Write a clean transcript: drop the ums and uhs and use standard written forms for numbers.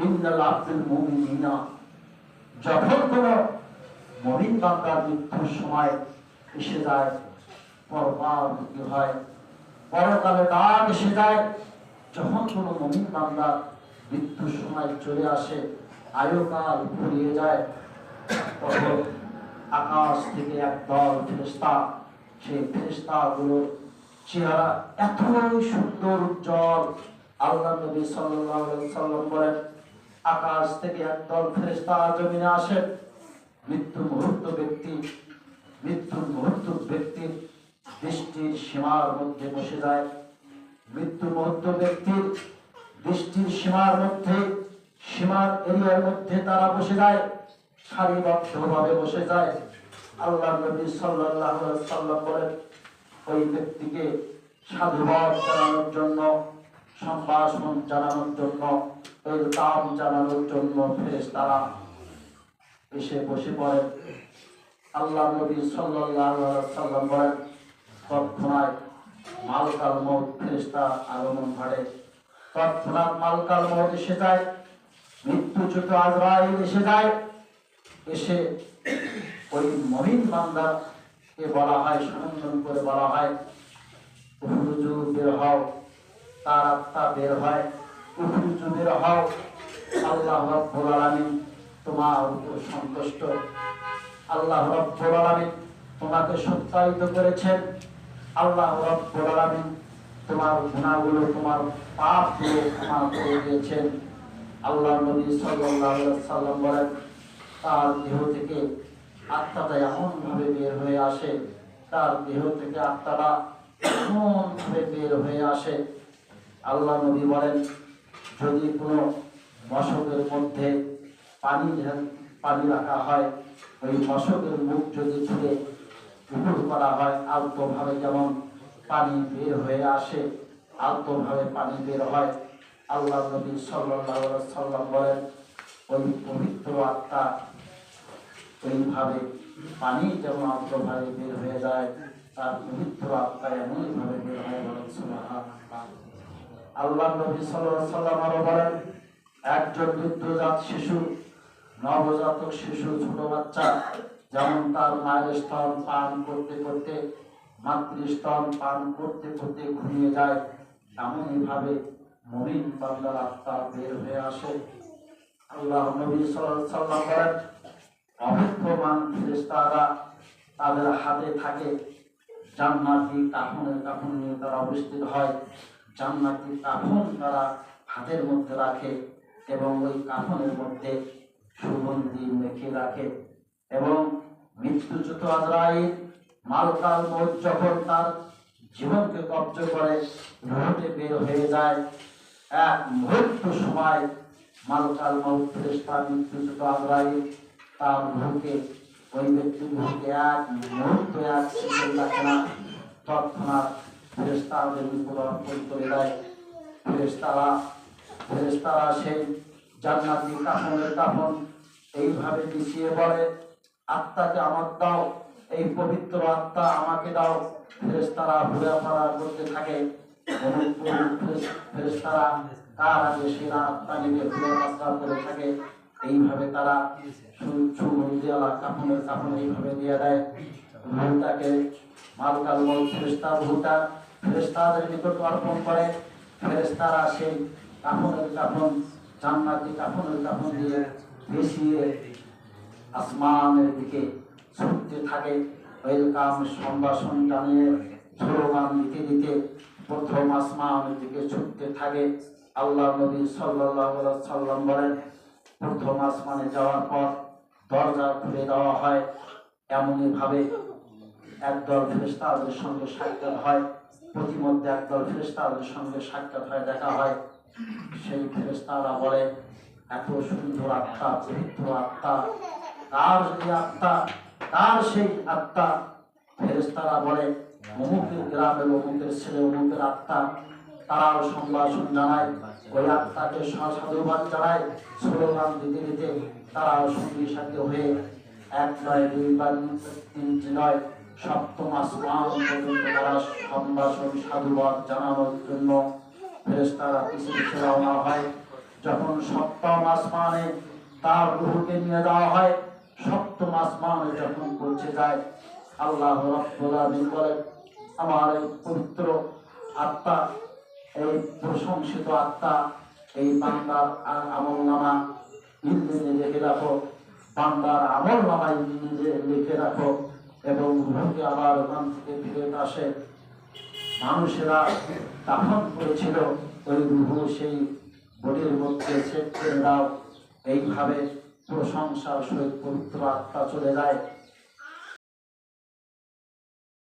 ইন্নাল আব্দুল মুমিনিনা, যখন কোন মুমিন বান্দার মৃত্যুর সময় এসে যায়, পরকাল কি হয়, পরকালে ডাক এসে যায়, যখন কোন মুমিন বান্দার মৃত্যুর সময় চলে আসে, আয়ুকাল ফুরিয়ে যায়, তখন আকাশ থেকে একদল ফেরেশতা, সেই ফেরেশতাগুলোর চেহারা এতই সুন্দর উজ্জ্বল, আল্লাহ নবী সাল্লাল্লাহু আলাইহি ওয়াসাল্লাম বলেন, আকাশ থেকে একদল ফেরেশতা জমিনে আসে, মৃত্যুর মুহূর্ত ব্যক্তির দৃষ্টির সীমার মধ্যে বসে যায়, মৃত্যু মুহূর্ত ব্যক্তির দৃষ্টির সীমার মধ্যে, সীমার এরিয়ার মধ্যে তারা বসে যায়, সারিবদ্ধভাবে বসে যায়। আল্লাহ নবী সাল্লাল্লাহু আলাইহি ওয়াসাল্লাম বলেন, ওই ব্যক্তিকে সাধুবাদ জানানোর জন্য, সম্ভাষণ জানানোর জন্য, ওয়েলকাম জানানোর জন্য ফেরেশতারা এসে বসে পড়েন। আল্লাহ নবী সাল্লাল্লাহু আলাইহি ওয়াসাল্লাম বলেন, তৎক্ষণাৎ মালাকুল মউত ফেরেশতা আগমন ঘটে, তৎক্ষণাৎ মালাকুল মউত এসে যায়, মৃত্যুচ্যুত আজরাইল এসে যায়, এসে ওই মুমিন বান্দাকে বলা হয়, সম্বোধন করে বলা হয়, উখরুজু, বের হও, তার আত্মা বের হয়, উখরুজু, বের হও, আল্লাহ রাব্বুল আলামিন তোমার উপর সন্তুষ্ট, আল্লাহ রাব্বুল আলামিন তোমাকে সত্যায়িত করেছেন, আল্লাহ রাব্বুল আলামিন তোমার গুনাহগুলো, তোমার পাপগুলো ক্ষমা করে দিয়েছেন। আল্লাহ নবী সাল্লাল্লাহু আলাইহি ওয়াসাল্লাম বলেন, তার দেহ থেকে আত্মাটা এমন ভাবে বের হয়ে আসে, তার দেহ থেকে আত্মাটা এমন ভাবে বের হয়ে আসে, আল্লাহ নবী বলেন, যদি কোনো মশকের মধ্যে পানি রাখা হয়, ওই মশকের মুখ যদি খুলে উপর করা হয়, আলতো ভাবে যেমন পানি বের হয়ে আসে, আলতো ভাবে পানি বের হয়, আল্লাহ নবী সাল্লাল্লাহু আলাইহি ওয়াসাল্লাম বলেন, ওই পবিত্র আত্মা ওইভাবে পানি যেমন আলতো ভাবে বের হয়ে যায়, তার পবিত্র আত্মা এমনই ভাবে বের হয়ে বলেন সুবহানাল্লাহ। আল্লাহ নবী সাল্লাল্লাহু আলাইহি ওয়াসাল্লাম আরো বলেন, একজন দুগ্ধজাত শিশু, নবজাতক শিশু, ছোট বাচ্চা যেমন তার মায়ের স্তন পান করতে করতে, মাতৃস্তন পান করতে করতে ঘুমিয়ে যায়, এমনই ভাবে মুমিন বান্দার আত্মা বের হয়ে আসে। আল্লাহ নবী সাল্লাল্লাহু আলাইহি ওয়াসাল্লাম বলেন, অভিজ্ঞমান ফেরেশতারা তাদের হাতে থাকে জান্নাতি কাফন নিয়ে তারা উপস্থিত হয়, জান্নাতি কাফন তারা হাতের মধ্যে রাখে এবং ওই কাফনের মধ্যে সুগন্ধি মেখে রাখে, এবং মৃত্যুচ্যুত আজরাইল মালাকুল মউত যখন তার জীবনকে কব্জ করে, রুহতে বের হয়ে যায়, এক মুহূর্ত সময় মালাকুল মউত ফেরেশতা মৃত্যুচ্যুত আজরাইল তার রুহকে, ওই ব্যক্তির রুহকে এক মুহূর্ত, এক সেকেন্ড রাখে না, তৎক্ষণাৎ ফেরেশতাদের উপর অর্পণ করে দেয়। ফেরেশতারা সেই জান্নাতি কাফনের কাফন এইভাবে বিছিয়ে বলে, আত্মাকে আমাকে দাও, এই পবিত্র আত্মা আমাকে দাও। ফেরেশতারা ঘোরাফেরা করতে থাকে, ফেরেশতারা কার আগে সেরা আত্মা নিয়ে ঘোরাফেরা করে থাকে, এইভাবে তারা সুগন্ধিওয়ালা কাফন এইভাবে দিয়ে দেয়। রুহটাকে মালাকুল মউত রুহটা ফেরেশতাদের নিকট অর্পণ করে, ফেরেশতারা সেই কাফন জান্নাতি কাফন দিয়ে বেশিয়ে আসমানের দিকে ছুটতে থাকে, ওয়েলকাম সম্ভাষণ জানিয়ে স্লোগান দিতে দিতে প্রথম আসমানের দিকে ছুটতে থাকে। আল্লাহ নবী সাল্লাল্লাহু আলাইহি ওয়াসাল্লাম বলেন, প্রথম আসমানে যাওয়ার পর দরজা খুলে দেওয়া হয়, এমনই ভাবে একদল ফেরেশতাদের সঙ্গে সাক্ষাৎ হয়, প্রতিমধ্যে একদল ফেরেশতাদের সঙ্গে সাক্ষাৎ হয়, দেখা হয়। সেই ফেরেশতারা বলে, এত সুন্দর আত্মা, পবিত্র আত্মা, কার সেই আত্মা, কার সেই আত্মা? ফেরেশতারা বলে, অমুকের গ্রামের অমুকের ছেলে, অমুকের আত্মা। তারাও সম্ভাষণ জানায়, ওই আত্মাকে সাধুবাদ জানায়, স্লোগান দিতে দিতে তারাও সঙ্গী সাথী হয়ে এক নয়, দুইবার, তিনটি নয়, সপ্তম আসমান পর্যন্ত তারা সম্ভাষণ সাধুবাদ জানানোর জন্য ফেরেশতারা পিছু পিছু রওনা হয়। যখন সপ্তম আসমানে তার রূহকে নিয়ে যাওয়া হয়, সপ্তম আসমানে যখন পৌঁছে যায়, আল্লাহ রাব্বুল আলামিন বলেন, আমার এই পবিত্র আত্মা, এই প্রশংসিত আত্মা, এই বান্দার আমলনামা ইলমিনে লিখে রাখো, বান্দার আমলনামা ইলমিনে লিখে রাখো, এবং রূহকে আবার ওখান থেকে ফিরে আসে। মানুষেরা দাফন করেছিল, ওই রূহ সেই বডির মধ্যে সেট করে দাও। এইভাবে প্রশংসার সহিত পবিত্র আত্মা চলে যায়।